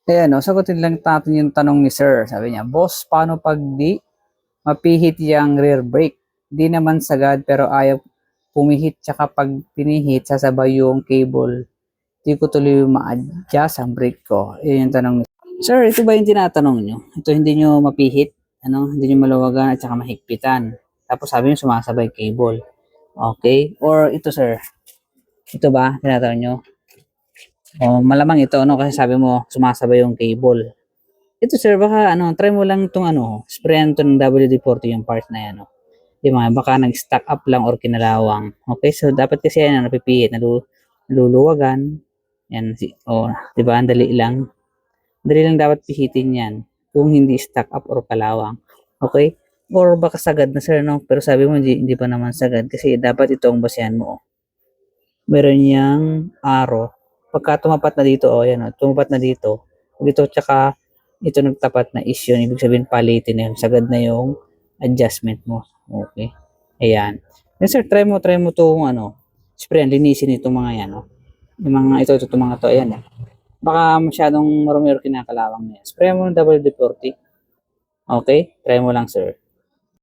Ayan, no, sagutin lang natin yung tanong ni Sir. Sabi niya, boss, paano pag di mapihit yung rear brake? Di naman sagad pero ayaw pumihit tsaka pag pinihit, sasabay yung cable. Di ko tuloy ma-adjust ang brake ko. Yun yung tanong ni Sir. Ito ba yung tinatanong nyo? Ito hindi nyo mapihit? Ano? Hindi nyo malawagan at saka mahigpitan. Tapos sabi nyo sumasabay cable. Okay? Or ito sir, ito ba tinatanong nyo? O malamang ito ano kasi sabi mo sumasabay yung cable. Ito sir, baka ano, try mo lang itong ano, sprayan to ng WD-40 yung part na yan. No? Di ba? Baka nag-stack up lang or kinalawang. Okay, so dapat kasi yan, napipihit, naluluwagan. Yan, di ba? Ang dali lang. Dali lang dapat pihitin yan kung hindi stack up or kalawang. Okay? Or baka sagad na sir, no? Pero sabi mo hindi pa naman sagad kasi dapat ito ang basehan mo. Meron niyang arrow. Pagka tumapat na dito, yan, tumapat na dito. Dito, tsaka ito nagtapat na is yun. Ibig sabihin palitin na yun. Sagad na yung adjustment mo. Okay. Ayan. Then sir, try mo itong ano, spray, linisin itong mga yan. No? Yung mga, itong mga to, ayan. Baka masyadong marumi or kinakalawang na yan. Spray mo ng WD-40. Okay? Try mo lang sir.